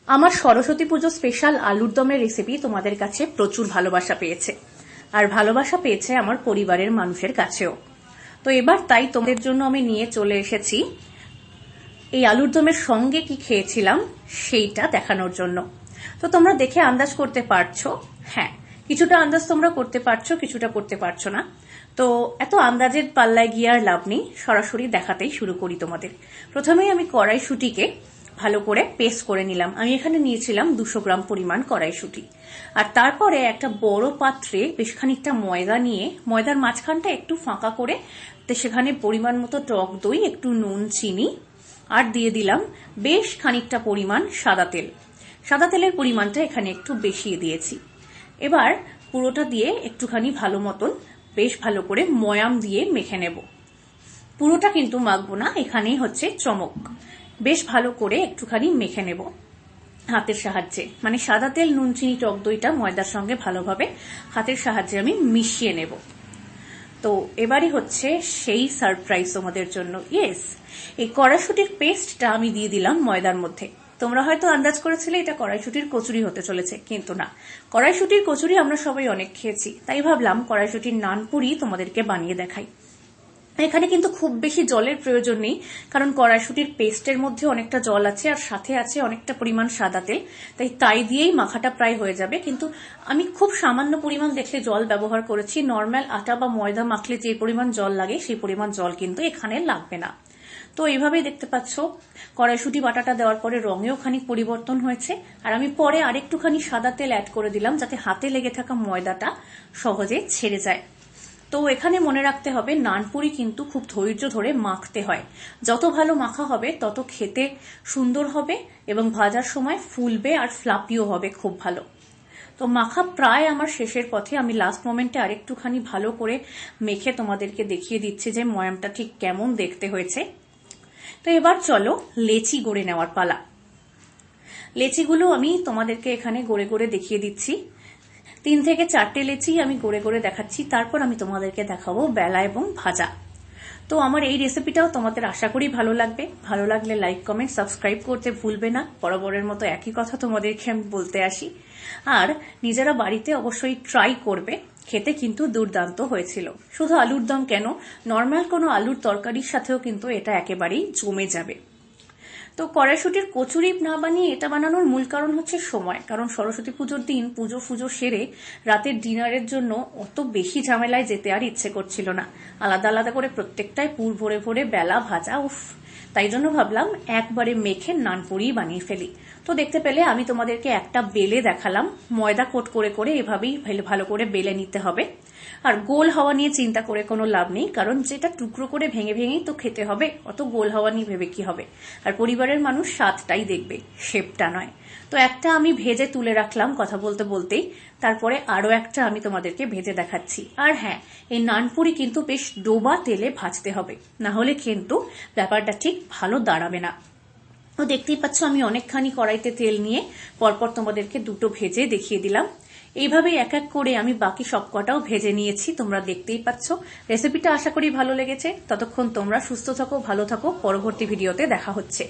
আমার সরস্বতী পুজো স্পেশাল আলুর দমের রেসিপি তোমাদের কাছে প্রচুর ভালোবাসা পেয়েছে, আর ভালোবাসা পেয়েছে আমার পরিবারের মানুষের কাছেও। তো এবার তাই তোমাদের জন্য আমি নিয়ে চলে এসেছি এই আলুর দমের সঙ্গে কি খেয়েছিলাম সেইটা দেখানোর জন্য। তো তোমরা দেখে আন্দাজ করতে পারছো, হ্যাঁ কিছুটা আন্দাজ তোমরা করতে পারছো, কিছুটা করতে পারছো না। তো এত আন্দাজের পাল্লায় গিয়ে আর লাভ নেই, সরাসরি দেখাতেই শুরু করি তোমাদের। প্রথমেই আমি কড়াইশুঁটিকে ভালো করে পেস্ট করে নিলাম। আমি এখানে নিয়েছিলাম 200 গ্রাম পরিমাণ কড়াইশুঁটি। আর তারপরে একটা বড় পাত্রে বেশ খানিকটা ময়দা নিয়ে ময়দার মাঝখানটা একটু ফাঁকা করে সেখানে পরিমাণ মতো টক দই, একটু নুন, চিনি আর দিয়ে দিলাম বেশ খানিকটা পরিমাণ সাদা তেল। সাদা তেলের পরিমাণটা এখানে একটু বেশি দিয়েছি। এবার পুরোটা দিয়ে একটুখানি ভালো মতন বেশ ভালো করে ময়াম দিয়ে মেখে নেব। পুরোটা কিন্তু মাখবো না, এখানেই হচ্ছে চমক। বেশ ভালো করে একটুখানি মেখে নেব হাতের সাহায্যে, মানে সাদা তেল, নুন, চিনি, টক দইটা ময়দার সঙ্গে ভালোভাবে হাতের সাহায্যে আমি মিশিয়ে নেব। তো এবারই হচ্ছে সেই সারপ্রাইজ তোমাদের জন্য। ইয়েস, এই কড়াইশুঁটির পেস্টটা আমি দিয়ে দিলাম ময়দার মধ্যে। তোমরা হয়তো আন্দাজ করেছিলে এটা কড়াইশুঁটির কচুরি হতে চলেছে, কিন্তু না, কড়াইশুঁটির কচুরি আমরা সবাই অনেক খেয়েছি, তাই ভাবলাম কড়াইশুঁটির নানপুরি তোমাদেরকে বানিয়ে দেখাই। এখানে কিন্তু খুব বেশি জলের প্রয়োজন নেই, কারণ কড়াইশুঁটির পেস্টের মধ্যে অনেকটা জল আছে আর সাথে আছে অনেকটা পরিমাণ সাদা তেল, তাই দিয়েই মাখাটা প্রায় হয়ে যাবে। কিন্তু আমি খুব সামান্য পরিমাণ দেখলে জল ব্যবহার করেছি। নর্মাল আটা বা ময়দা মাখলে যে পরিমাণ জল লাগে সেই পরিমাণ জল কিন্তু এখানে লাগবে না। তো এইভাবেই দেখতে পাচ্ছ কড়াইশুঁটি বাটাটা দেওয়ার পরে রঙেও খানিক পরিবর্তন হয়েছে। আর আমি পরে আরেকটুখানি সাদা তেল অ্যাড করে দিলাম যাতে হাতে লেগে থাকা ময়দাটা সহজে ছেড়ে যায়। তো এখানে মনে রাখতে হবে নানপুরি কিন্তু খুব ধৈর্য ধরে মাখতে হয়। যত ভালো মাখা হবে তত খেতে সুন্দর হবে এবং ভাজার সময় ফুলবে আর ফ্লাপিও হবে খুব ভালো। তো মাখা প্রায় আমার শেষের পথে। আমি লাস্ট মোমেন্টে আরেকটুখানি ভালো করে মেখে তোমাদেরকে দেখিয়ে দিচ্ছি যে ময়ামটা ঠিক কেমন দেখতে হয়েছে। তো এবার চলো লেচি গড়ে নেওয়ার পালা। লেচিগুলো আমি তোমাদেরকে এখানে গড়ে গড়ে দেখিয়ে দিচ্ছি। 3 থেকে 4টে লেচি আমি গড়ে গড়ে দেখাচ্ছি, তারপর আমি তোমাদেরকে দেখাবো বেলা এবং ভাজা। তো আমার এই রেসিপিটাও তোমাদের আশা করি ভালো লাগবে। ভালো লাগলে লাইক, কমেন্ট, সাবস্ক্রাইব করতে ভুলবে না। বরাবরের মতো একই কথা তোমাদেরকে আমি বলতে আসি। আর নিজেরা বাড়িতে অবশ্যই ট্রাই করবে, খেতে কিন্তু দুর্দান্ত হয়েছিল। শুধু আলুর দম কেন, নর্মাল কোনো আলুর তরকারির সাথেও কিন্তু এটা একেবারেই জমে যাবে। তো কড়াইশুঁটির কচুরি না বানিয়ে এটা বানানোর মূল কারণ হচ্ছে সময়। কারণ সরস্বতী পুজোর দিন পুজো ফুজো সেরে রাতের ডিনারের জন্য অত বেশি ঝামেলায় যেতে আর ইচ্ছে করছিল না। আলাদা আলাদা করে প্রত্যেকটাই পুর ভরে ভরে বেলা ভাজা, উফ। তাই জন্য ভাবলাম একবারে মেখে নানপুরি বানিয়ে ফেলি। তো দেখতে পেলে আমি তোমাদেরকে একটা বেলে দেখালাম। ময়দা কোট করে করে এভাবেই ভালো করে বেলে নিতে হবে। আর গোল হওয়া নিয়ে চিন্তা করে কোনো লাভ নেই, কারণ যেটা টুকরো করে ভেঙে ভেঙেই তো খেতে হবে, অত গোল হওয়া নিয়ে ভেবে কি হবে। আর পরিবারের মানুষ স্বাদটাই দেখবে, শেপটা নয়। তো একটা আমি ভেজে তুলে রাখলাম কথা বলতে বলতেই, তারপরে আরো একটা আমি তোমাদেরকে ভেজে দেখাচ্ছি। আর হ্যাঁ, এই নানপুরি কিন্তু বেশ ডোবা তেলে ভাজতে হবে, না হলে কিন্তু ব্যাপারটা ঠিক ভালো দাঁড়াবে না। তো দেখতেই পাচ্ছ আমি অনেকখানি কড়াইতে তেল নিয়ে পরপর তোমাদেরকে দুটো ভেজে দেখিয়ে দিলাম। এইভাবেই এক এক করে আমি বাকি সবকটাও ভেজে নিয়েছি, তোমরা দেখতেই পাচ্ছ। রেসিপিটা আশা করি ভালো লেগেছে। ততক্ষণ তোমরা সুস্থ থাকো, ভালো থাকো। পরবর্তী ভিডিওতে দেখা হচ্ছে।